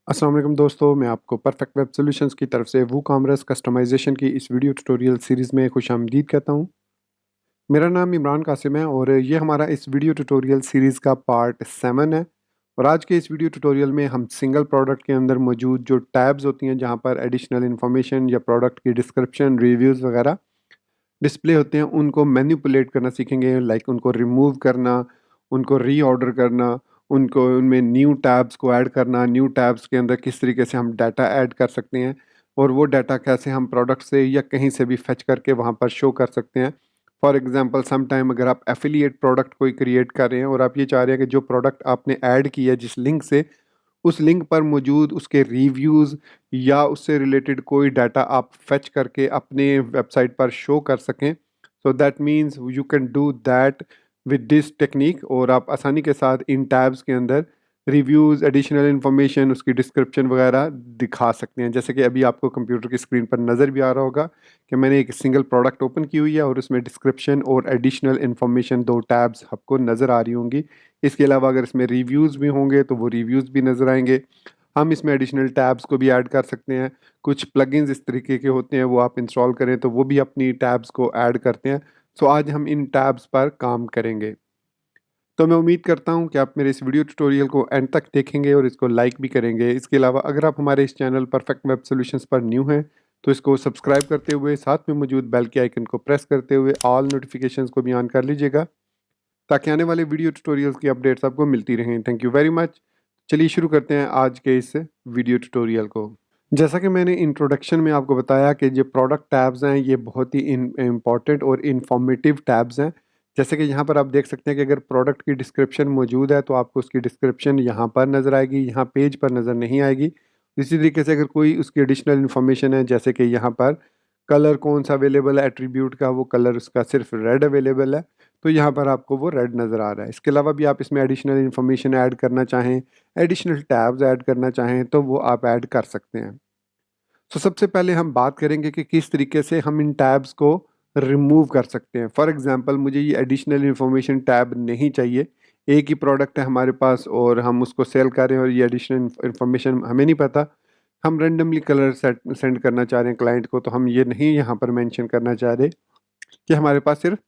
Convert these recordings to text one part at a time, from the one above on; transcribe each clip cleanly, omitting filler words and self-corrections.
अस्सलाम वालेकुम दोस्तों, मैं आपको परफेक्ट वेब सॉल्यूशंस की तरफ से वूकॉमर्स कस्टमाइजेशन की इस वीडियो ट्यूटोरियल सीरीज़ में खुशामदीद कहता हूँ। मेरा नाम इमरान कासिम है और ये हमारा इस वीडियो ट्यूटोरियल सीरीज़ का पार्ट 7 है। और आज के इस वीडियो ट्यूटोरियल में हम सिंगल प्रोडक्ट के अंदर मौजूद जो टैब्स होती हैं, जहाँ पर एडिशनल इन्फॉर्मेशन या प्रोडक्ट की डिस्क्रिप्शन, रिव्यूज़ वगैरह डिस्प्ले होते हैं, उनको मैनिपुलेट करना सीखेंगे। लाइक उनको रिमूव करना, उनको रीऑर्डर करना, उनको उनमें न्यू टैब्स को ऐड करना, न्यू टैब्स के अंदर किस तरीके से हम डाटा ऐड कर सकते हैं और वो डाटा कैसे हम प्रोडक्ट से या कहीं से भी फेच करके वहाँ पर शो कर सकते हैं। फॉर एग्जांपल सम टाइम अगर आप एफिलिएट प्रोडक्ट कोई क्रिएट कर रहे हैं और आप ये चाह रहे हैं कि जो प्रोडक्ट आपने ऐड किया है जिस लिंक से, उस लिंक पर मौजूद उसके रिव्यूज़ या उससे रिलेटेड कोई डाटा आप फेच करके अपने वेबसाइट पर शो कर सकें। So that means you can do that with this technique और आप आसानी के साथ इन टैब्स के अंदर रिव्यूज़, एडिशनल इन्फॉर्मेशन, उसकी डिस्क्रिप्शन वगैरह दिखा सकते हैं। जैसे कि अभी आपको कंप्यूटर की स्क्रीन पर नज़र भी आ रहा होगा कि मैंने एक सिंगल प्रोडक्ट ओपन की हुई है और उसमें डिस्क्रिप्शन और एडिशनल इन्फॉर्मेशन दो टैब्स आपको नज़र आ रही होंगी। इसके अलावा अगर इसमें रिव्यूज़ भी होंगे तो वो रिव्यूज़ भी नज़र आएंगे। हम इसमें एडिशनल टैब्स को भी ऐड कर सकते हैं। कुछ प्लगइन्स इस तरीके के होते हैं, वो आप इंस्टॉल करें तो वो भी अपनी टैब्स को ऐड करते हैं। सो आज हम इन टैब्स पर काम करेंगे। तो मैं उम्मीद करता हूँ कि आप मेरे इस वीडियो ट्यूटोरियल को एंड तक देखेंगे और इसको लाइक भी करेंगे। इसके अलावा अगर आप हमारे इस चैनल परफेक्ट वेब सॉल्यूशंस पर न्यू हैं तो इसको सब्सक्राइब करते हुए साथ में मौजूद बेल के आइकन को प्रेस करते हुए ऑल नोटिफिकेशंस को भी ऑन कर लीजिएगा, ताकि आने वाले वीडियो ट्यूटोरियल्स की अपडेट्स आपको मिलती रहें। Thank you very much. चलिए शुरू करते हैं आज के इस वीडियो ट्यूटोरियल को। जैसा कि मैंने इंट्रोडक्शन में आपको बताया कि जो प्रोडक्ट टैब्स हैं ये बहुत ही इम्पॉर्टेंट और इन्फॉर्मेटिव टैब्स हैं। जैसे कि यहाँ पर आप देख सकते हैं कि अगर प्रोडक्ट की डिस्क्रिप्शन मौजूद है तो आपको उसकी डिस्क्रिप्शन यहाँ पर नज़र आएगी, यहाँ पेज पर नज़र नहीं आएगी। इसी तरीके से अगर कोई उसकी एडिशनल इन्फॉर्मेशन है, जैसे कि यहाँ पर कलर कौन सा अवेलेबल है एट्रीब्यूट का, वो कलर उसका सिर्फ रेड अवेलेबल है, तो यहाँ पर आपको वो रेड नज़र आ रहा है। इसके अलावा भी आप इसमें एडिशनल इन्फॉर्मेशन ऐड करना चाहें, एडिशनल टैब्स ऐड करना चाहें तो वो आप ऐड कर सकते हैं। तो सबसे पहले हम बात करेंगे कि किस तरीके से हम इन टैब्स को रिमूव कर सकते हैं। फॉर एग्जांपल मुझे ये एडिशनल इन्फॉर्मेशन टैब नहीं चाहिए, एक ही प्रोडक्ट है हमारे पास और हम उसको सेल कर रहे हैं और ये एडिशनल इन्फॉर्मेशन हमें नहीं पता, हम रेंडमली कलर सेट सेंड करना चाह रहे हैं क्लाइंट को, तो हम ये नहीं यहाँ पर मेंशन करना चाह रहे कि हमारे पास सिर्फ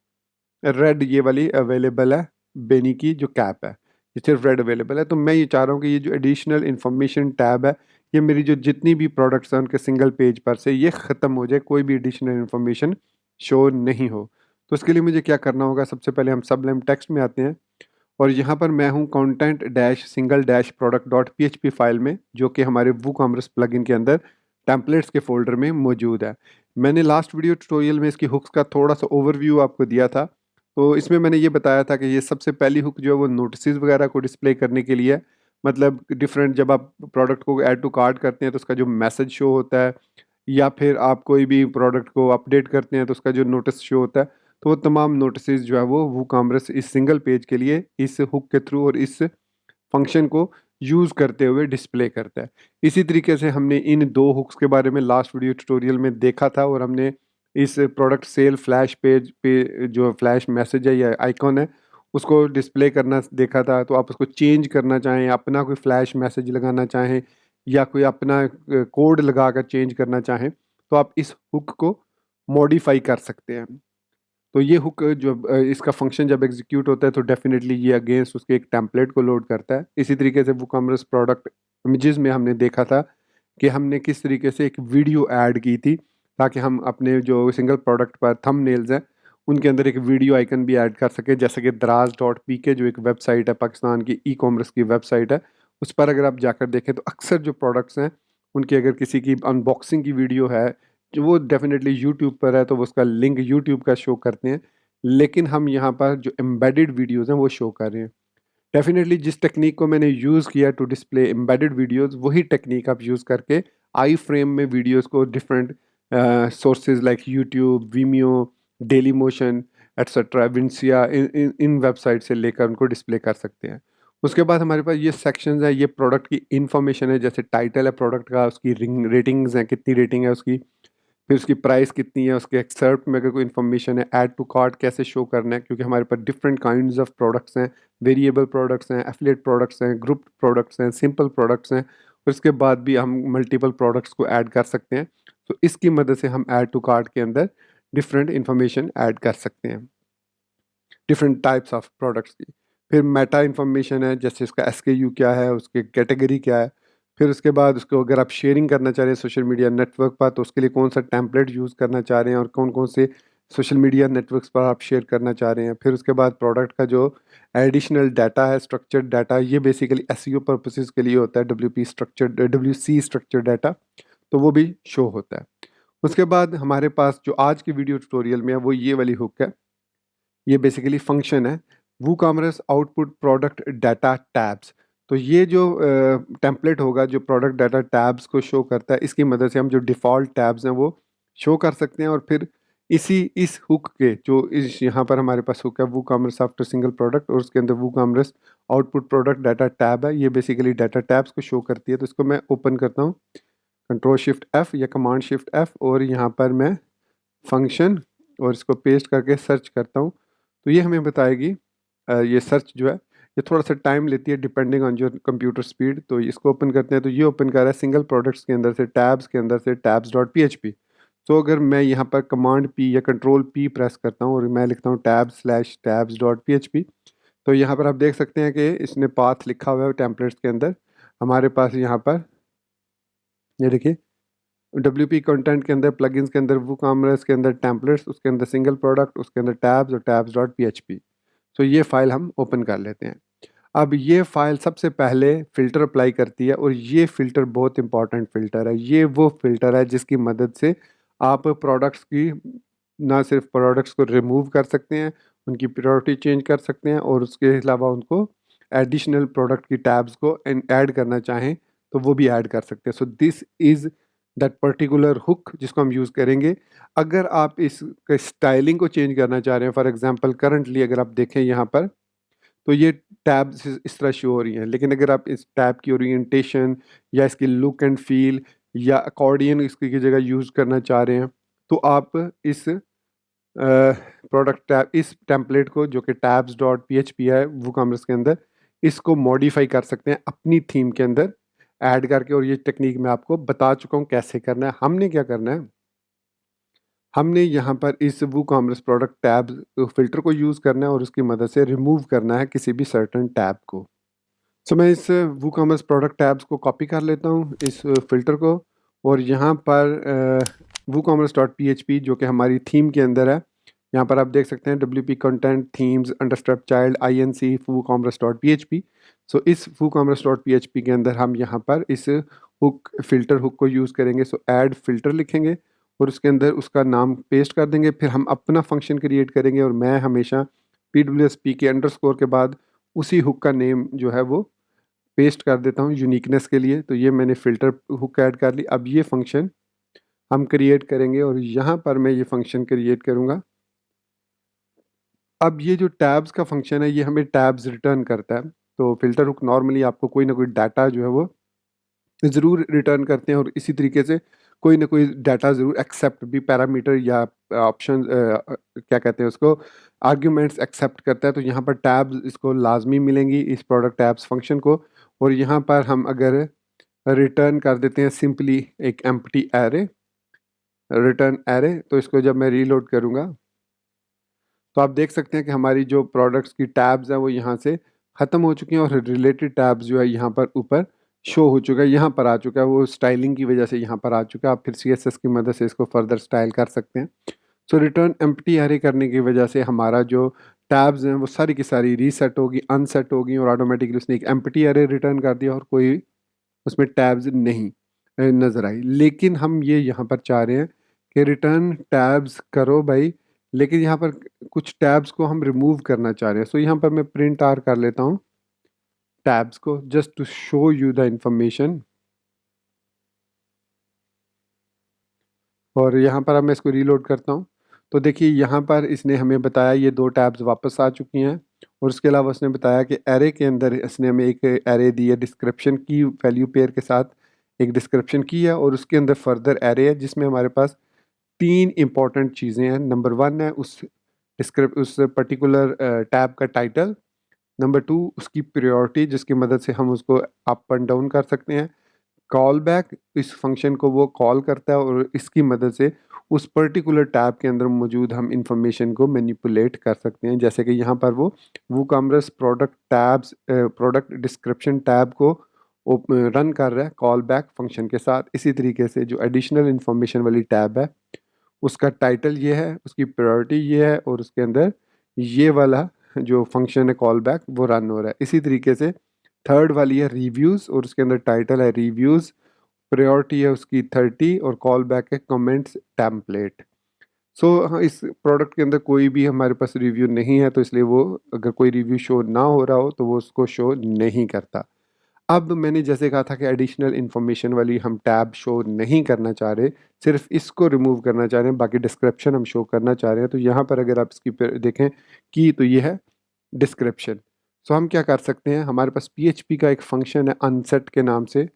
रेड ये वाली अवेलेबल है, बेनी की जो कैप है ये सिर्फ रेड अवेलेबल है। तो मैं ये चाह रहा हूँ कि ये जो एडिशनल इन्फॉर्मेशन टैब है, ये मेरी जो जितनी भी प्रोडक्ट्स हैं उनके सिंगल पेज पर से ये ख़त्म हो जाए, कोई भी एडिशनल इन्फॉर्मेशन शो नहीं हो। तो उसके लिए मुझे क्या करना होगा, सबसे पहले हम सबलाइम टेक्स्ट में आते हैं और यहाँ पर मैं हूँ content dash single dash product dot P file में, जो कि हमारे वूकॉमर्स प्लगइन के अंदर टेम्पलेट्स के फोल्डर में मौजूद है। मैंने लास्ट वीडियो ट्यूटोरियल में इसकी हुक्स का थोड़ा सा ओवरव्यू आपको दिया था। तो इसमें मैंने ये बताया था कि ये सबसे पहली हुक जो है वो नोटिसेस वगैरह को डिस्प्ले करने के लिए है। मतलब डिफरेंट, जब आप प्रोडक्ट को ऐड टू कार्ट करते हैं तो उसका जो मैसेज शो होता है, या फिर आप कोई भी प्रोडक्ट को अपडेट करते हैं तो उसका जो नोटिस शो होता है, तो वो तमाम नोटिसेस जो है वो वूकॉमर्स इस सिंगल पेज के लिए इस हुक के थ्रू और इस फंक्शन को यूज़ करते हुए डिस्प्ले करता है। इसी तरीके से हमने इन दो हुक्स के बारे में लास्ट वीडियो ट्यूटोरियल में देखा था और हमने इस प्रोडक्ट सेल फ्लैश पेज पे जो फ्लैश मैसेज है या आइकॉन है उसको डिस्प्ले करना देखा था। तो आप उसको चेंज करना चाहें, अपना कोई फ्लैश मैसेज लगाना चाहें या कोई अपना कोड लगा कर चेंज करना चाहें, तो आप इस हुक को मॉडिफाई कर सकते हैं। तो ये हुक जो इसका फंक्शन जब एग्जीक्यूट होता है तो डेफिनेटली ये अगेंस्ट उसके एक टेम्पलेट को लोड करता है। इसी तरीके से वूकॉमर्स प्रोडक्ट इमेजेस में हमने देखा था कि हमने किस तरीके से एक वीडियो ऐड की थी, ताकि हम अपने जो सिंगल प्रोडक्ट पर थंबनेल्स हैं उनके अंदर एक वीडियो आइकन भी ऐड कर सकें। जैसे कि दराज डॉट पी के जो एक वेबसाइट है, पाकिस्तान की ई कॉमर्स की वेबसाइट है, उस पर अगर आप जाकर देखें तो अक्सर जो प्रोडक्ट्स हैं उनकी अगर किसी की अनबॉक्सिंग की वीडियो है जो वो डेफिनेटली यूट्यूब पर है तो वो उसका लिंक यूट्यूब का शो करते हैं, लेकिन हम यहाँ पर जो एम्बेडेड वीडियोज़ हैं वो शो कर रहे हैं। डेफिनेटली जिस टेक्निक को मैंने यूज़ किया टू डिस्प्ले एम्बेडेड वीडियोज़, वही टेक्निक आप यूज़ करके आई फ्रेम में वीडियोज़ को different sources like YouTube, Vimeo, Dailymotion etcetera, विंसिया, इन वेबसाइट से लेकर उनको डिस्प्ले कर सकते हैं। उसके बाद हमारे पास ये सेक्शंस है, ये प्रोडक्ट की इन्फॉर्मेशन है, जैसे टाइटल है प्रोडक्ट का, उसकी रेटिंग्स हैं, कितनी रेटिंग है उसकी, फिर उसकी प्राइस कितनी है, उसके एक्सर्प्ट में अगर कोई इन्फॉर्मेशन है, ऐड टू कार्ट कैसे शो करना है, क्योंकि हमारे पास डिफरेंट काइंड्स ऑफ प्रोडक्ट्स हैं, वेरिएबल प्रोडक्ट्स हैं, एफिलिएट प्रोडक्ट्स हैं, ग्रुप प्रोडक्ट्स हैं, सिंपल प्रोडक्ट्स हैं, और इसके बाद भी हम मल्टीपल प्रोडक्ट्स को ऐड कर सकते हैं। तो इसकी मदद से हम ऐड टू कार्ट के अंदर डिफरेंट इंफॉर्मेशन ऐड कर सकते हैं, डिफरेंट टाइप्स ऑफ प्रोडक्ट्स की। फिर मेटा इंफॉर्मेशन है, जैसे उसका एसकेयू क्या है, उसके कैटेगरी क्या है। फिर उसके बाद उसको अगर आप शेयरिंग करना चाह रहे हैं सोशल मीडिया नेटवर्क पर, तो उसके लिए कौन सा टेम्पलेट यूज़ करना चाह रहे हैं और कौन कौन से सोशल मीडिया नेटवर्क्स पर आप शेयर करना चाह रहे हैं। फिर उसके बाद प्रोडक्ट का जो एडिशनल डाटा है, स्ट्रक्चर्ड डाटा, ये बेसिकली एसईओ पर्पसेस के लिए होता है, डब्ल्यू सी स्ट्रक्चर्ड डाटा, तो वो भी शो होता है। उसके बाद हमारे पास जो आज की वीडियो ट्यूटोरियल में है वो ये वाली हुक है। ये बेसिकली फंक्शन है WooCommerce output product data tabs. तो ये जो टेम्पलेट होगा जो प्रोडक्ट डाटा टैब्स को शो करता है, इसकी मदद से हम जो डिफ़ॉल्ट टैब्स हैं वो शो कर सकते हैं। और फिर इस हुक के जो इस यहाँ पर हमारे पास हुक है वूकॉमर्स आफ्टर सिंगल प्रोडक्ट, और उसके अंदर WooCommerce output product data tab है, ये बेसिकली डाटा टैब्स को शो करती है। तो इसको मैं ओपन करता हूँ कंट्रोल शिफ्ट एफ या कमांड शिफ्ट एफ, और यहाँ पर मैं फंक्शन और इसको पेस्ट करके सर्च करता हूँ। तो ये हमें बताएगी ये सर्च जो है ये थोड़ा सा टाइम लेती है depending on your computer speed. तो इसको ओपन करते हैं, तो ये ओपन कर रहा है सिंगल प्रोडक्ट्स के अंदर से टैब्स के अंदर से tabs dot P H P. तो अगर मैं यहाँ पर कमांड पी या कंट्रोल पी प्रेस करता हूँ और मैं लिखता हूँ tabs dot P H P, तो यहाँ पर आप देख सकते हैं कि इसने पाथ लिखा हुआ है टेम्पलेट्स के अंदर। हमारे पास यहाँ पर ये देखिए WP कंटेंट के अंदर प्लगइन्स के अंदर वूकॉमर्स के अंदर टेम्पलेट्स, उसके अंदर सिंगल प्रोडक्ट, उसके अंदर टैब्स और tabs dot P H P. तो ये फाइल हम ओपन कर लेते हैं। अब ये फाइल सबसे पहले फ़िल्टर अप्लाई करती है, और ये फ़िल्टर बहुत इंपॉर्टेंट फ़िल्टर है। ये वो फ़िल्टर है जिसकी मदद से आप प्रोडक्ट्स की ना सिर्फ प्रोडक्ट्स को रिमूव कर सकते हैं, उनकी प्रायोरिटी चेंज कर सकते हैं, और उसके अलावा उनको एडिशनल प्रोडक्ट की टैब्स को ऐड करना चाहें तो वो भी ऐड कर सकते हैं। So this is that particular hook जिसको हम यूज़ करेंगे। अगर आप इस स्टाइलिंग को चेंज करना चाह रहे हैं, फॉर एग्जांपल करंटली अगर आप देखें यहाँ पर, तो ये टैब्स इस तरह शो हो रही हैं। लेकिन अगर आप इस टैब की ओरिएंटेशन या इसकी लुक एंड फील या अकॉर्डियन इसकी की जगह यूज़ करना चाह रहे हैं, तो आप इस प्रोडक्ट टैब इस टेम्पलेट को जो कि tabs dot P H P है वूकॉमर्स के अंदर, इसको मॉडिफाई कर सकते हैं अपनी थीम के अंदर ऐड करके। और ये टेक्निक मैं आपको बता चुका हूँ कैसे करना है। हमने क्या करना है, हमने यहाँ पर इस वूकॉमर्स प्रोडक्ट टैब फ़िल्टर को यूज़ करना है और उसकी मदद से रिमूव करना है किसी भी सर्टेन टैब को। सो मैं इस वूकॉमर्स प्रोडक्ट टैब्स को कॉपी कर लेता हूँ इस फ़िल्टर को, और यहाँ पर WooCommerce dot P H P जो कि हमारी थीम के अंदर है, यहाँ पर आप देख सकते हैं WP content themes understrap child INC WooCommerce dot P H P. So इस WooCommerce dot P H P के अंदर हम यहाँ पर इस हुक फ़िल्टर हुक को यूज़ करेंगे। सो ऐड फ़िल्टर लिखेंगे और उसके अंदर उसका नाम पेस्ट कर देंगे। फिर हम अपना फंक्शन क्रिएट करेंगे, और मैं हमेशा PWSP के अंडरस्कोर के बाद उसी हुक का नेम जो है वो पेस्ट कर देता हूँ यूनिकनेस के लिए। तो ये मैंने फ़िल्टर हुक ऐड कर ली। अब ये फंक्शन हम क्रिएट करेंगे, और यहाँ पर मैं ये फंक्शन क्रिएट करूँगा। अब ये जो टैब्स का फंक्शन है ये हमें टैब्स रिटर्न करता है। तो फ़िल्टर हुक नॉर्मली आपको कोई ना कोई डाटा जो है वो ज़रूर रिटर्न करते हैं, और इसी तरीके से कोई ना कोई डाटा ज़रूर एक्सेप्ट भी पैरामीटर या ऑप्शन क्या कहते हैं उसको आर्ग्यूमेंट्स एक्सेप्ट करता है। तो यहाँ पर टैब्स इसको लाजमी मिलेंगी इस प्रोडक्ट टैब्स फंक्शन को। और यहाँ पर हम अगर रिटर्न कर देते हैं सिंपली एक एम्प्टी एरे, रिटर्न एरे, तो इसको जब मैं रीलोड करूँगा तो आप देख सकते हैं कि हमारी जो प्रोडक्ट्स की टैब्स हैं वो यहाँ से ख़त्म हो चुकी हैं, और रिलेटेड टैब्स जो है यहाँ पर ऊपर शो हो चुका है, यहाँ पर आ चुका है। वो स्टाइलिंग की वजह से यहाँ पर आ चुका है। आप फिर CSS की मदद से इसको फर्दर स्टाइल कर सकते हैं। सो रिटर्न एम्प्टी एरे करने की वजह से हमारा जो टैब्स हैं वो सारी की सारी रीसेट होगी, अनसेट होगी, और ऑटोमेटिकली उसने एक एम्प्टी एरे रिटर्न कर दिया और कोई उसमें टैब्स नहीं नज़र आई। लेकिन हम ये यहाँ पर चाह रहे हैं कि रिटर्न टैब्स करो भाई, लेकिन यहाँ पर कुछ टैब्स को हम रिमूव करना चाह रहे हैं। सो यहाँ पर मैं प्रिंट आर कर लेता हूँ टैब्स को just to show you the information. और यहाँ पर अब मैं इसको रीलोड करता हूँ, तो देखिए यहाँ पर इसने हमें बताया ये 2 टैब्स वापस आ चुकी हैं। और उसके अलावा उसने बताया कि एरे के अंदर इसने हमें एक एरे दी है डिस्क्रिप्शन की वैल्यू पेयर के साथ, एक डिस्क्रिप्शन की है, और उसके अंदर फर्दर एरे है जिसमें हमारे पास 3 इंपॉर्टेंट चीज़ें हैं। नंबर 1 है उस पर्टिकुलर टैब का टाइटल। नंबर 2 उसकी प्रायोरिटी जिसकी मदद से हम उसको अप एंड डाउन कर सकते हैं। कॉल बैक, इस फंक्शन को वो कॉल करता है और इसकी मदद से उस पर्टिकुलर टैब के अंदर मौजूद हम इंफॉर्मेशन को मैनिपुलेट कर सकते हैं। जैसे कि यहाँ पर वो WooCommerce product tabs product description tab को रन कर रहा है कॉल बैक फंक्शन के साथ। इसी तरीके से जो एडिशनल इंफॉर्मेशन वाली टैब है उसका टाइटल ये है, उसकी प्रायोरिटी ये है और उसके अंदर ये वाला जो फंक्शन है कॉल बैक वो रन हो रहा है। इसी तरीके से थर्ड वाली है रिव्यूज़ और उसके अंदर टाइटल है रिव्यूज़, प्रायोरिटी है उसकी 30 और कॉल बैक है कमेंट्स टेम्पलेट। हाँ, इस प्रोडक्ट के अंदर कोई भी हमारे पास रिव्यू नहीं है तो इसलिए वो अगर कोई रिव्यू शो ना हो रहा हो तो वो उसको शो नहीं करता। अब मैंने जैसे कहा था कि एडिशनल इन्फॉर्मेशन वाली हम टैब शो नहीं करना चाह रहे, सिर्फ इसको रिमूव करना चाह रहे हैं, बाकी डिस्क्रिप्शन हम शो करना चाह रहे हैं। तो यहाँ पर अगर आप इसकी देखें की तो ये है डिस्क्रिप्शन। सो हम क्या कर सकते हैं, हमारे पास PHP का एक फंक्शन है अनसेट के नाम से।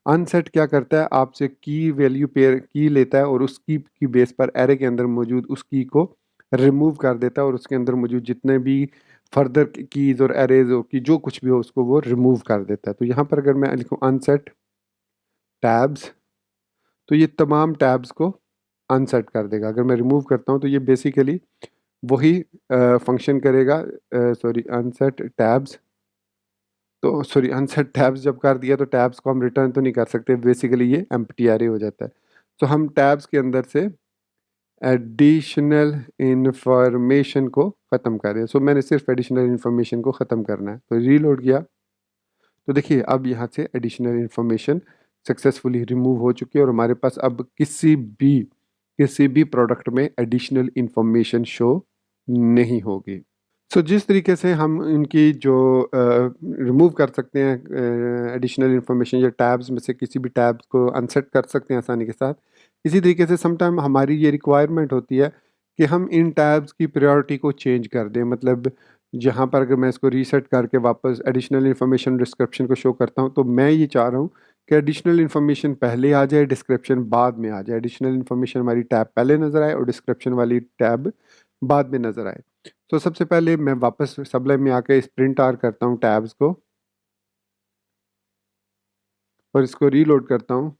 अनसेट क्या करता है, आपसे की वैल्यू पेयर की लेता है और उस की बेस पर एरे के अंदर मौजूद उस की को रिमूव कर देता है और उसके अंदर मौजूद जितने भी फर्दर कीज और एरेज की जो कुछ भी हो उसको वो रिमूव कर देता है। तो यहाँ पर अगर मैं लिखूँ अनसेट टैब्स तो ये तमाम टैब्स को अनसेट कर देगा। अगर मैं रिमूव करता हूँ तो ये बेसिकली वही फंक्शन करेगा। सॉरी अनसेट टैब्स, तो सॉरी अनसेट टैब्स जब कर दिया तो टैब्स को हम रिटर्न तो नहीं कर सकते, बेसिकली ये एम्प्टी एरे हो जाता है। तो हम टैब्स के अंदर से एडिशनल इंफॉर्मेशन को ख़त्म कर दिया। सो मैंने सिर्फ एडिशनल इंफॉर्मेशन को ख़त्म करना है तो रीलोड किया तो देखिए अब यहाँ से एडिशनल इंफॉर्मेशन सक्सेसफुली रिमूव हो चुकी है और हमारे पास अब किसी भी प्रोडक्ट में एडिशनल इंफॉर्मेशन शो नहीं होगी। जिस तरीके से हम इनकी जो रिमूव कर सकते हैं एडिशनल इंफॉर्मेशन या टैब्स में से किसी भी टैब्स को अनसेट कर सकते हैं आसानी के साथ, इसी तरीके से समटाइम हमारी ये रिक्वायरमेंट होती है कि हम इन टैब्स की प्रायोरिटी को चेंज कर दें। मतलब जहाँ पर अगर मैं इसको रीसेट करके वापस एडिशनल इंफॉर्मेशन डिस्क्रिप्शन को शो करता हूँ तो मैं ये चाह रहा हूँ कि एडिशनल इंफॉर्मेशन पहले आ जाए, डिस्क्रिप्शन बाद में आ जाए। एडिशनल इंफॉर्मेशन वाली टैब पहले नज़र आए और डिस्क्रिप्शन वाली टैब बाद में नज़र आए। तो सबसे पहले मैं वापस सबलाइम में आके इस प्रिंट आर करता हूँ टैब्स को और इसको रीलोड करता हूँ।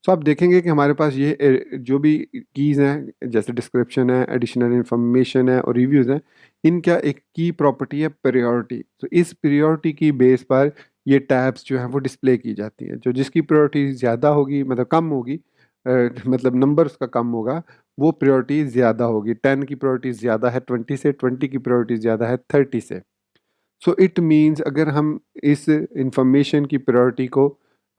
तो आप देखेंगे कि हमारे पास ये जो भी कीज़ हैं जैसे डिस्क्रिप्शन है, एडिशनल इंफॉर्मेशन है और रिव्यूज़ हैं, इनका एक की प्रॉपर्टी है प्रायोरिटी। तो इस प्रायोरिटी की बेस पर ये टैब्स जो हैं वो डिस्प्ले की जाती हैं। जो जिसकी प्रायोरिटी ज़्यादा होगी मतलब कम होगी, मतलब नंबर उसका कम होगा, वो प्रायोरिटी ज़्यादा होगी। 10 की प्रायोरिटी ज़्यादा है 20 से, 20 की प्रायोरिटी ज़्यादा है 30 से। सो इट मीन्स अगर हम इस इंफॉर्मेशन की प्रायोरिटी को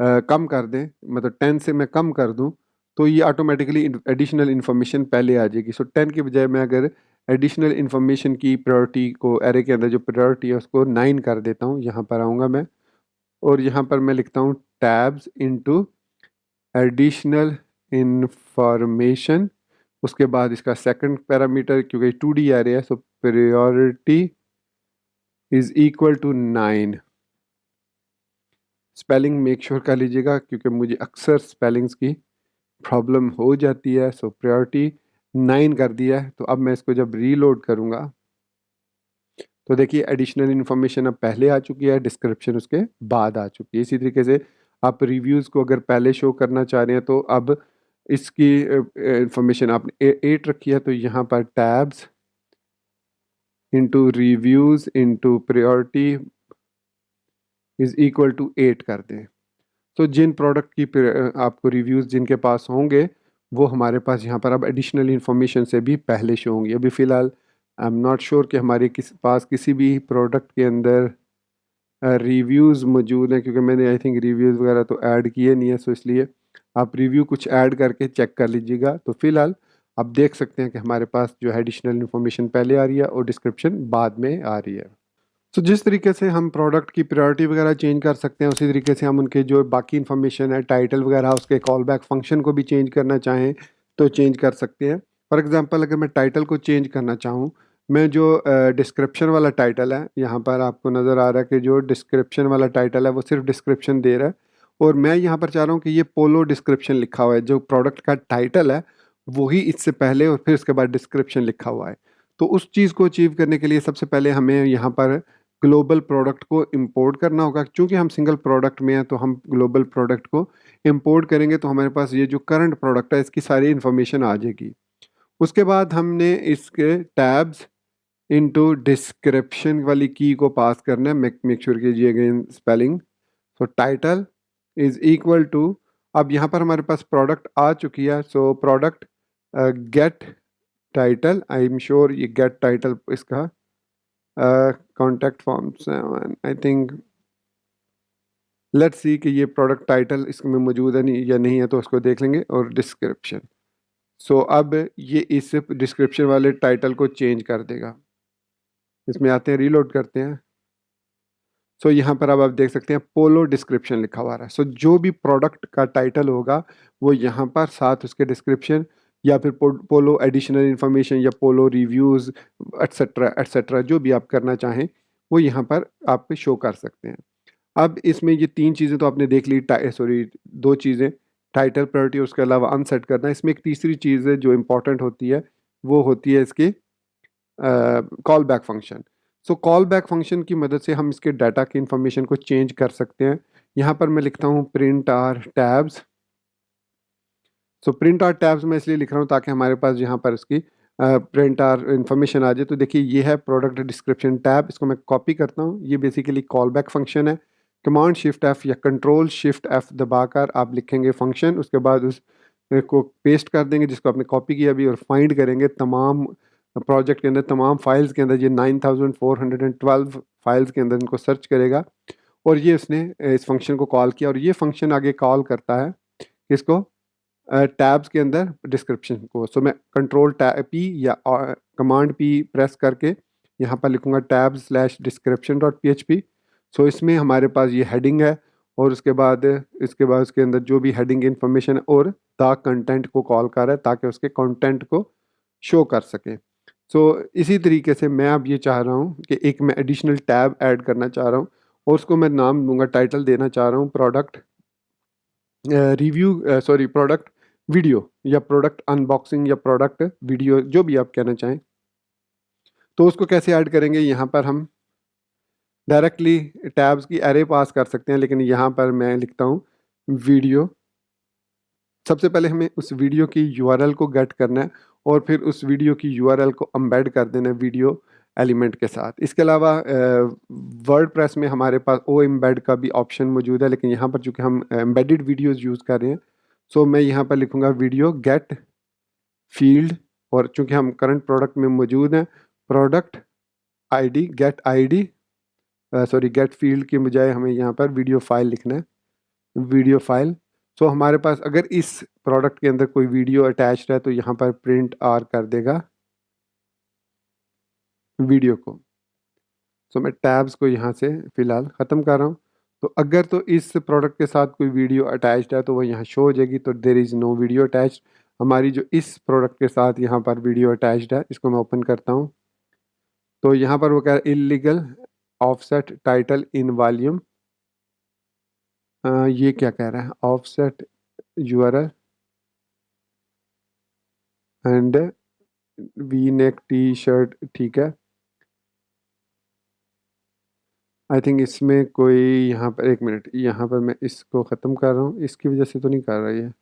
कम कर दें, मतलब 10 से मैं कम कर दूं तो ये ऑटोमेटिकली एडिशनल इन्फॉर्मेशन पहले आ जाएगी। सो 10 की बजाय मैं अगर एडिशनल इन्फॉर्मेशन की प्रायोरिटी को एरे के अंदर जो प्रायोरिटी है उसको 9 कर देता हूँ। यहाँ पर आऊँगा मैं और यहाँ पर मैं लिखता हूँ टैब्स इनटू एडिशनल इंफॉर्मेशन। उसके बाद इसका सेकंड पैरामीटर क्योंकि 2D एरे है, so priority is equal to 9। Spelling make sure कर लीजिएगा क्योंकि मुझे अक्सर स्पेलिंग्स की प्रॉब्लम हो जाती है। सो प्रायोरिटी 9 कर दिया है। तो अब मैं इसको जब रीलोड करूँगा तो देखिए एडिशनल इन्फॉर्मेशन अब पहले आ चुकी है, डिस्क्रिप्शन उसके बाद आ चुकी है। इसी तरीके से आप रिव्यूज़ को अगर पहले शो करना चाह रहे हैं तो अब इसकी इंफॉर्मेशन आपने 8 रखी है तो यहाँ पर tabs into reviews into priority is equal to 8 कर दें। तो जिन प्रोडक्ट की आपको रिव्यूज़ जिनके पास होंगे वो हमारे पास यहाँ पर अब एडिशनल इन्फॉर्मेशन से भी पहले शो होंगी। अभी फ़िलहाल आई एम नॉट श्योर कि हमारे पास किसी भी प्रोडक्ट के अंदर रिव्यूज़ मौजूद हैं क्योंकि मैंने आई थिंक रिव्यूज़ वगैरह तो ऐड किए नहीं है। सो इसलिए आप रिव्यू कुछ ऐड करके चेक कर लीजिएगा। तो फ़िलहाल आप देख सकते हैं कि हमारे पास जो एडिशनल इन्फॉर्मेशन पहले आ रही है और डिस्क्रिप्शन बाद में आ रही है। तो जिस तरीके से हम प्रोडक्ट की प्रायोरिटी वगैरह चेंज कर सकते हैं उसी तरीके से हम उनके जो बाकी इन्फॉर्मेशन है टाइटल वगैरह उसके कॉल बैक फंक्शन को भी चेंज करना चाहें तो चेंज कर सकते हैं। फॉर एग्जांपल अगर मैं टाइटल को चेंज करना चाहूँ, मैं जो डिस्क्रिप्शन वाला टाइटल है यहाँ पर आपको नज़र आ रहा है कि जो डिस्क्रिप्शन वाला टाइटल है वो सिर्फ डिस्क्रिप्शन दे रहा है और मैं यहाँ पर चाह रहा हूँ कि ये पोलो डिस्क्रिप्शन लिखा हुआ है। जो प्रोडक्ट का टाइटल है वही इससे पहले और फिर उसके बाद डिस्क्रिप्शन लिखा हुआ है। तो उस चीज़ को अचीव करने के लिए सबसे पहले हमें यहाँ पर ग्लोबल प्रोडक्ट को इंपोर्ट करना होगा। चूँकि हम सिंगल प्रोडक्ट में हैं तो हम ग्लोबल प्रोडक्ट को इंपोर्ट करेंगे तो हमारे पास ये जो करंट प्रोडक्ट है इसकी सारी इन्फॉर्मेशन आ जाएगी। उसके बाद हमने इसके टैब्स इनटू डिस्क्रिप्शन वाली की को पास करना है। मेक श्योर कीजिए again spelling. So title is equal to, अब यहाँ पर हमारे पास प्रोडक्ट आ चुकी है, so product get title, I am sure ये गेट टाइटल इसका contact form 7 I think, let's see कि ये प्रोडक्ट टाइटल इसमें मौजूद है नहीं या नहीं है, तो उसको देख लेंगे। और डिस्क्रिप्शन, सो अब ये इस डिस्क्रिप्शन वाले टाइटल को चेंज कर देगा। इसमें आते हैं, रीलोड करते हैं। सो यहाँ पर अब आप देख सकते हैं पोलो डिस्क्रिप्शन लिखा हुआ है। सो जो भी प्रोडक्ट का टाइटल होगा वो यहाँ पर साथ उसके डिस्क्रिप्शन या फिर पोलो एडिशनल इन्फॉर्मेशन या पोलो रिव्यूज़ एट्सेट्रा एट्सेट्रा जो भी आप करना चाहें वो यहाँ पर आप शो कर सकते हैं। अब इसमें ये 3 चीज़ें तो आपने देख ली, सॉरी 2 चीज़ें, टाइटल प्रायोरिटी और उसके अलावा अनसेट करना। इसमें एक तीसरी चीज़ है जो इम्पोर्टेंट होती है, वो होती है इसकी कॉल बैक फंक्शन। सो कॉल बैक फंक्शन की मदद से हम इसके डाटा की इंफॉर्मेशन को चेंज कर सकते हैं। यहाँ पर मैं लिखता हूँ print r tabs. So print r tabs मैं इसलिए लिख रहा हूँ ताकि हमारे पास यहाँ पर इसकी प्रिंट आर इंफॉर्मेशन आ जाए। तो देखिए ये है प्रोडक्ट डिस्क्रिप्शन टैब, इसको मैं कॉपी करता हूँ। ये बेसिकली कॉल बैक फंक्शन है। कमांड शिफ्ट एफ या कंट्रोल शिफ्ट एफ दबाकर आप लिखेंगे फंक्शन, उसके बाद उस को पेस्ट कर देंगे जिसको आपने कॉपी किया अभी, और फाइंड करेंगे तमाम प्रोजेक्ट के अंदर, तमाम फाइल्स के अंदर, ये 9412 फाइल्स के अंदर इनको सर्च करेगा। और ये उसने इस फंक्शन को कॉल किया और ये फंक्शन आगे कॉल करता है इसको टैब्स के अंदर डिस्क्रिप्शन को। सो मैं कंट्रोल पी या कमांड पी प्रेस करके यहाँ पर लिखूँगा tabs slash description dot PHP। सो इसमें हमारे पास ये हेडिंग है और उसके बाद उसके अंदर जो भी हेडिंग इंफॉर्मेशन और द कंटेंट को कॉल कर रहा है ताकि उसके कंटेंट को शो कर सके। सो इसी तरीके से मैं अब ये चाह रहा हूँ कि एक मैं एडिशनल टैब ऐड करना चाह रहा हूँ और उसको मैं नाम दूंगा, टाइटल देना चाह रहा हूँ product review, sorry product video या प्रोडक्ट अनबॉक्सिंग या प्रोडक्ट वीडियो, जो भी आप कहना चाहें। तो उसको कैसे ऐड करेंगे, यहाँ पर हम डायरेक्टली टैब्स की एरे पास कर सकते हैं, लेकिन यहाँ पर मैं लिखता हूँ वीडियो। सबसे पहले हमें उस वीडियो की URL को गेट करना है और फिर उस वीडियो की URL को एम्बेड कर देना है वीडियो एलिमेंट के साथ। इसके अलावा वर्डप्रेस में हमारे पास ओ एम्बेड का भी ऑप्शन मौजूद है, लेकिन यहाँ पर चूँकि हम एम्बेडेड वीडियोज़ यूज़ कर रहे हैं, सो मैं यहाँ पर लिखूँगा वीडियो गेट फील्ड, और चूँकि हम करंट प्रोडक्ट में मौजूद हैं product ID get ID, sorry get field के बजाय हमें यहाँ पर वीडियो फाइल लिखना है, वीडियो फाइल। सो हमारे पास अगर इस प्रोडक्ट के अंदर कोई वीडियो अटैच्ड है तो यहाँ पर प्रिंट आर कर देगा वीडियो को। सो मैं टैब्स को यहाँ से फ़िलहाल ख़त्म कर रहा हूँ। तो अगर तो इस प्रोडक्ट के साथ कोई वीडियो अटैच्ड है तो वो यहाँ शो हो जाएगी, तो there is no video attached. हमारी जो इस प्रोडक्ट के साथ यहाँ पर वीडियो अटैच्ड है, इसको मैं ओपन करता हूँ तो यहाँ पर वो कह रहा है illegal offset title in volume. ये क्या कह रहा है, offset URL and V neck T shirt, ठीक है। आई थिंक इसमें कोई, यहाँ पर एक मिनट, यहाँ पर मैं इसको ख़त्म कर रहा हूँ, इसकी वजह से तो नहीं कर रहा है,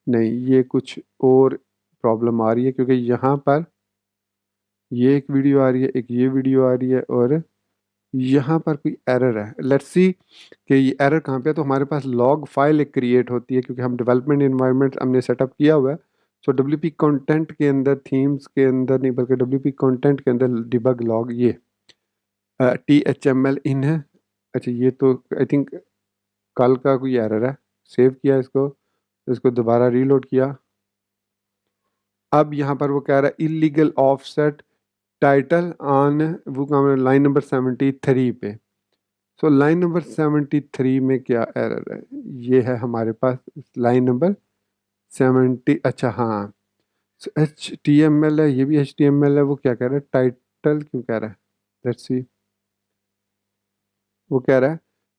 नहीं ये कुछ और प्रॉब्लम आ रही है क्योंकि यहाँ पर ये एक वीडियो आ रही है, एक ये वीडियो आ रही है और यहाँ पर कोई एरर है। लेट्स सी कि ये एरर कहाँ पे है। तो हमारे पास लॉग फाइल एक क्रिएट होती है क्योंकि हम डेवलपमेंट इन्वायरमेंट हमने सेटअप किया हुआ है। सो WP कंटेंट के अंदर, थीम्स के अंदर नहीं बल्कि WP कंटेंट के अंदर डिबग लॉग, ये THML इन है। अच्छा ये तो आई थिंक कल का कोई एरर है। सेव किया इसको, इसको दोबारा रीलोड किया। अब यहाँ पर वो कह रहा है इलीगल ऑफसेट टाइटल ऑन वो काम लाइन नंबर 73 पे। सो लाइन नंबर 73 में क्या एरर है, ये है हमारे पास लाइन नंबर 70। अच्छा हाँ, HTML है, ये भी HTML है। वो क्या कह रहा है, टाइटल क्यों कह रहा है, लेट्स सी। वो कह रहा है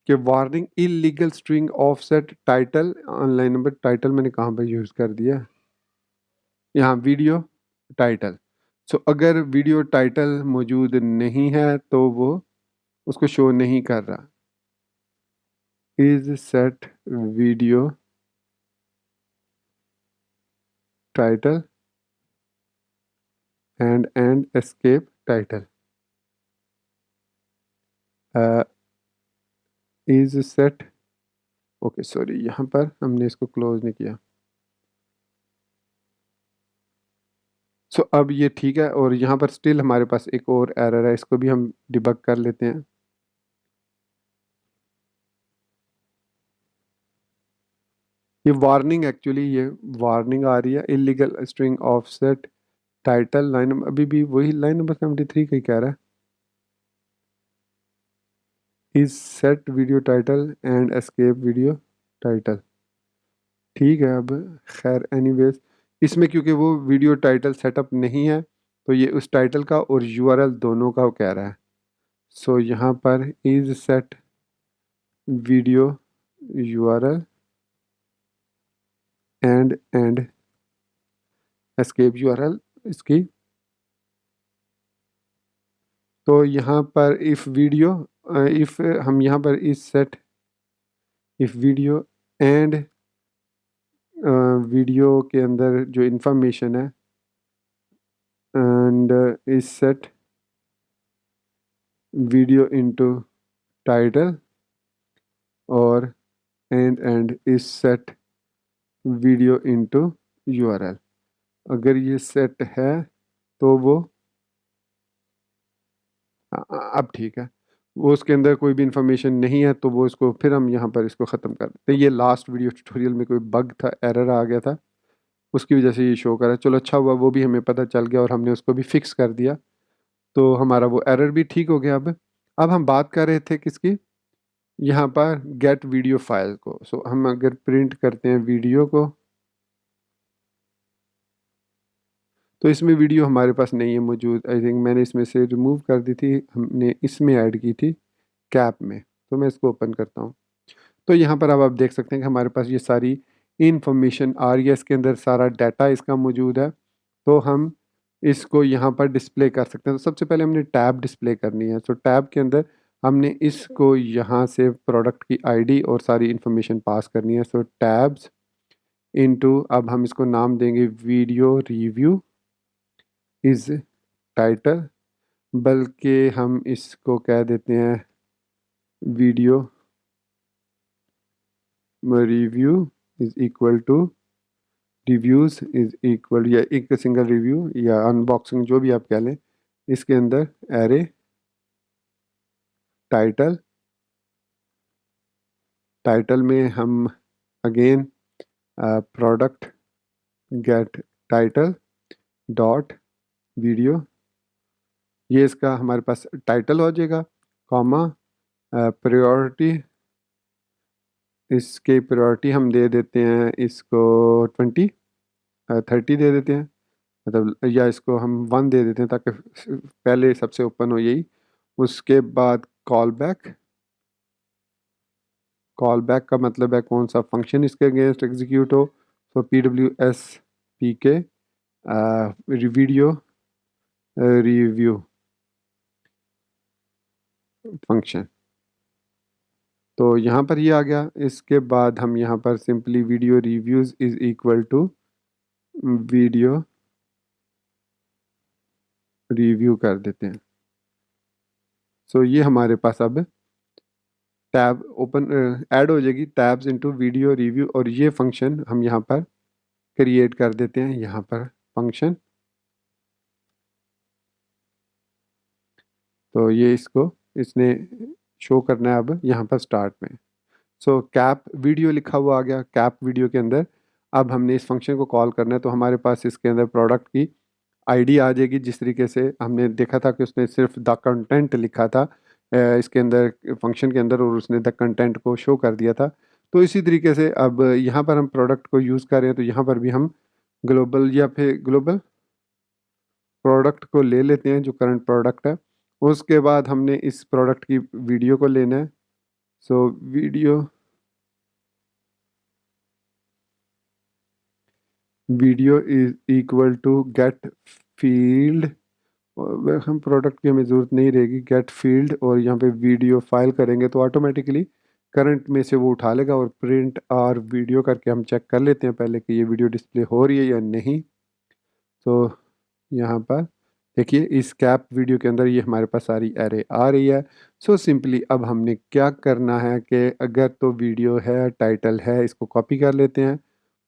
कि warning illegal string offset title online number, title मैंने कहाँ पर यूज़ कर दिया, यहाँ वीडियो टाइटल। सो अगर वीडियो टाइटल मौजूद नहीं है तो वो उसको शो नहीं कर रहा। Is set video title and escape title. Is set, okay sorry, यहाँ पर हमने इसको क्लोज नहीं किया। सो अब ये ठीक है, और यहाँ पर स्टिल हमारे पास एक और एरर है, इसको भी हम डिबग कर लेते हैं। ये वार्निंग, एक्चुअली ये वार्निंग आ रही है, illegal string offset title line, अभी भी वही लाइन नंबर 73 का ही कह रहा है। Is set video title and escape video title. ठीक है, अब खैर एनीवेज इसमें क्योंकि वो वीडियो टाइटल सेटअप नहीं है तो ये उस टाइटल का और यूआरएल दोनों का वो कह रहा है। सो यहाँ पर isset video URL and escape URL इसकी। तो यहाँ पर इफ़ वीडियो, इफ़ हम यहाँ पर isset if video and video के अंदर जो इंफॉर्मेशन है and isset video into title और and isset video into URL. अगर ये सेट है तो वो अब ठीक है, वो उसके अंदर कोई भी इंफॉर्मेशन नहीं है तो वो इसको फिर हम यहाँ पर इसको ख़त्म कर देते हैं। ये लास्ट वीडियो ट्यूटोरियल में कोई बग था, एरर आ गया था, उसकी वजह से ये शो कर रहा है। चलो अच्छा हुआ वो भी हमें पता चल गया और हमने उसको भी फिक्स कर दिया, तो हमारा वो एरर भी ठीक हो गया। अब हम बात कर रहे थे किसकी, यहाँ पर गेट वीडियो फाइल को। सो हम अगर प्रिंट करते हैं वीडियो को तो इसमें वीडियो हमारे पास नहीं है मौजूद। आई थिंक मैंने इसमें से रिमूव कर दी थी, हमने इसमें ऐड की थी कैप में। तो मैं इसको ओपन करता हूँ, तो यहाँ पर अब आप देख सकते हैं कि हमारे पास ये सारी इंफॉर्मेशन आ रही है, इसके अंदर सारा डाटा इसका मौजूद है। तो हम इसको यहाँ पर डिस्प्ले कर सकते हैं। तो सबसे पहले हमने टैब डिस्प्ले करनी है। तो टैब के अंदर हमने इसको यहाँ से प्रोडक्ट की आईडी और सारी इंफॉर्मेशन पास करनी है। सो टैब्स इनटू, अब हम इसको नाम देंगे वीडियो रिव्यू इज टाइटल, बल्कि हम इसको कह देते हैं video review is equal to reviews is equal, या एक सिंगल रिव्यू या अनबॉक्सिंग जो भी आप कह लें। इसके अंदर एरे टाइटल, टाइटल में हम again product get title dot video, ये इसका हमारे पास टाइटल हो जाएगा, कॉमा प्रायोरिटी, इसके प्रायोरिटी हम दे देते हैं इसको 20 30 दे देते हैं, मतलब या इसको हम 1 दे देते हैं ताकि पहले सबसे ओपन हो यही। उसके बाद कॉल बैक, कॉल बैक का मतलब है कौन सा फंक्शन इसके अगेंस्ट एग्जीक्यूट हो। तो PWSPK वीडियो रिव्यू फंक्शन। तो यहाँ पर ये आ गया। इसके बाद हम यहाँ पर simply video reviews is equal to video review कर देते हैं। सो ये हमारे पास अब टैब ओपन ऐड हो जाएगी, टैब्स इनटू वीडियो रिव्यू, और ये फंक्शन हम यहाँ पर क्रिएट कर देते हैं। यहाँ पर फंक्शन, तो ये इसको इसने शो करना है अब यहाँ पर स्टार्ट में। सो कैप वीडियो लिखा हुआ आ गया। कैप वीडियो के अंदर अब हमने इस फंक्शन को कॉल करना है, तो हमारे पास इसके अंदर प्रोडक्ट की आईडी आ जाएगी। जिस तरीके से हमने देखा था कि उसने सिर्फ द कंटेंट लिखा था इसके अंदर फंक्शन के अंदर, और उसने द कंटेंट को शो कर दिया था। तो इसी तरीके से अब यहाँ पर हम प्रोडक्ट को यूज़ कर रहे हैं, तो यहाँ पर भी हम ग्लोबल या फिर ग्लोबल प्रोडक्ट को ले लेते हैं जो करंट प्रोडक्ट है। उसके बाद हमने इस प्रोडक्ट की वीडियो को लेना है। So video is equal to get field और हम प्रोडक्ट की हमें ज़रूरत नहीं रहेगी, गेट फील्ड और यहाँ पे वीडियो फाइल करेंगे तो ऑटोमेटिकली करंट में से वो उठा लेगा और प्रिंट और वीडियो करके हम चेक कर लेते हैं पहले कि ये वीडियो डिस्प्ले हो रही है या नहीं। तो यहाँ पर देखिए इस कैप वीडियो के अंदर ये हमारे पास सारी एरे आ रही है। सो सिंपली अब हमने क्या करना है कि अगर तो वीडियो है, टाइटल है, इसको कॉपी कर लेते हैं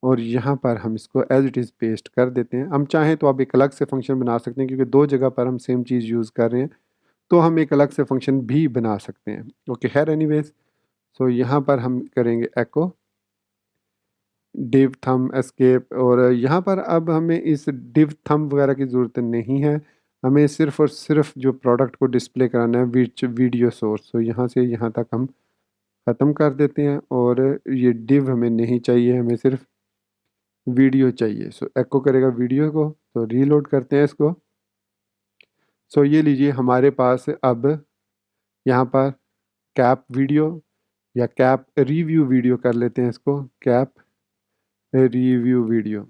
और यहाँ पर हम इसको एज इट इज़ पेस्ट कर देते हैं। हम चाहें तो आप एक अलग से फंक्शन बना सकते हैं क्योंकि दो जगह पर हम सेम चीज़ यूज़ कर रहे हैं, तो हम एक अलग से फंक्शन भी बना सकते हैं। ओके खैर एनीवेज, सो यहाँ पर हम करेंगे एको डिव थंब एस्केप और यहाँ पर अब हमें इस डिव थंब वगैरह की ज़रूरत नहीं है। हमें सिर्फ़ और सिर्फ जो प्रोडक्ट को डिस्प्ले कराना है विच वीडियो सोर्स, तो यहाँ से यहाँ तक हम ख़त्म कर देते हैं और ये डिव हमें नहीं चाहिए, हमें सिर्फ वीडियो चाहिए। सो एको करेगा वीडियो को, तो रीलोड करते हैं इसको। सो ये लीजिए हमारे पास अब यहाँ पर कैप वीडियो या कैप रिव्यू वीडियो कर लेते हैं इसको, कैप रिव्यू वीडियो,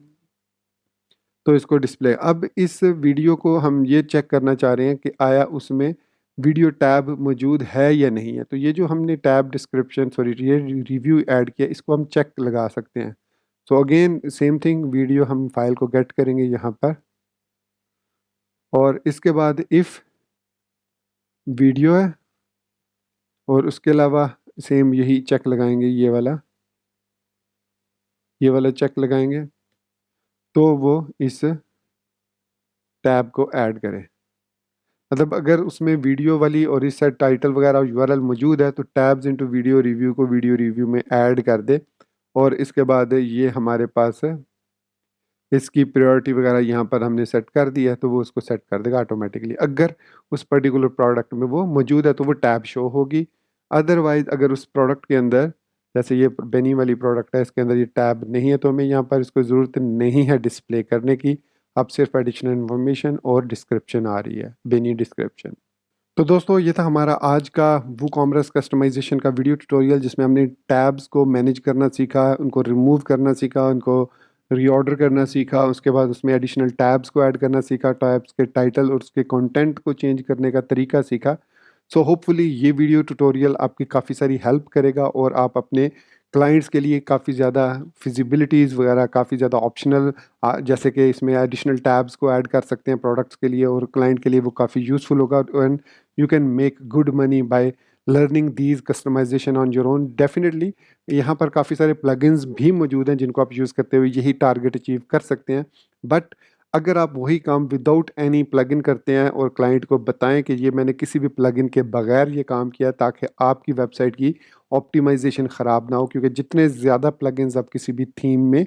तो इसको डिस्प्ले। अब इस वीडियो को हम ये चेक करना चाह रहे हैं कि आया उसमें वीडियो टैब मौजूद है या नहीं है। तो ये जो हमने टैब डिस्क्रिप्शन सॉरी ये रिव्यू ऐड किया, इसको हम चेक लगा सकते हैं। So again same thing, video हम फाइल को गेट करेंगे यहाँ पर और इसके बाद इफ़ वीडियो है और उसके अलावा सेम यही चेक लगाएंगे, ये वाला चेक लगाएंगे तो वो इस टैब को ऐड करें। मतलब अगर उसमें वीडियो वाली और इस साइड टाइटल वगैरह यूआरएल मौजूद है तो टैब्स इनटू वीडियो रिव्यू को वीडियो रिव्यू में ऐड कर दे और इसके बाद ये हमारे पास है इसकी प्रायोरिटी वगैरह यहाँ पर हमने सेट कर दिया है तो वो उसको सेट कर देगा ऑटोमेटिकली। अगर उस पर्टिकुलर प्रोडक्ट में वो मौजूद है तो वो टैब शो होगी, अदरवाइज अगर उस प्रोडक्ट के अंदर जैसे ये बेनी वाली प्रोडक्ट है इसके अंदर ये टैब नहीं है तो हमें यहाँ पर इसको ज़रूरत नहीं है डिस्प्ले करने की। अब सिर्फ एडिशनल इन्फॉर्मेशन और डिस्क्रिप्शन आ रही है, बेनी डिस्क्रिप्शन। तो दोस्तों ये था हमारा आज का वूकॉमर्स कस्टमाइजेशन का वीडियो ट्यूटोरियल जिसमें हमने टैब्स को मैनेज करना सीखा, उनको रिमूव करना सीखा, उनको रीऑर्डर करना सीखा, उसके बाद उसमें एडिशनल टैब्स को ऐड करना सीखा, टैब्स के टाइटल और उसके कंटेंट को चेंज करने का तरीका सीखा। सो होपफुली ये वीडियो ट्यूटोरियल आपकी काफ़ी सारी हेल्प करेगा और आप अपने क्लाइंट्स के लिए काफ़ी ज़्यादा फिजिबिलिटीज़ वगैरह काफ़ी ज़्यादा ऑप्शनल जैसे कि इसमें एडिशनल टैब्स को ऐड कर सकते हैं प्रोडक्ट्स के लिए और क्लाइंट के लिए वो काफ़ी यूज़फुल होगा and you can make good money by learning these customization on your own definitely। यहाँ पर काफ़ी सारे plugins भी मौजूद हैं जिनको आप यूज़ करते हुए यही टारगेट अचीव कर सकते हैं। बट अगर आप वही काम विदाउट एनी प्लगइन करते हैं और क्लाइंट को बताएं कि ये मैंने किसी भी प्लगइन के बगैर ये काम किया ताकि आपकी वेबसाइट की ऑप्टिमाइजेशन ख़राब ना हो, क्योंकि जितने ज़्यादा प्लगइन्स आप किसी भी थीम में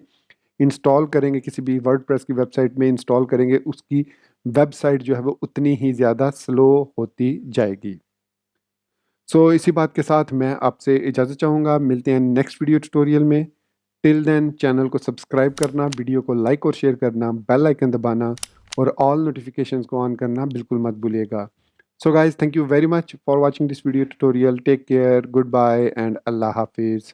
इंस्टॉल करेंगे, किसी भी वर्डप्रेस की वेबसाइट में इंस्टॉल करेंगे, उसकी वेबसाइट जो है वो उतनी ही ज़्यादा स्लो होती जाएगी। सो इसी बात के साथ मैं आपसे इजाज़त चाहूँगा, मिलते हैं नेक्स्ट वीडियो ट्यूटोरियल में। टिल देन चैनल को सब्सक्राइब करना, वीडियो को लाइक और शेयर करना, बेल आइकन दबाना और ऑल नोटिफिकेशंस को ऑन करना बिल्कुल मत भूलिएगा। So guys thank you very much for watching this video tutorial. Take care, goodbye and अल्लाह हाफिज़।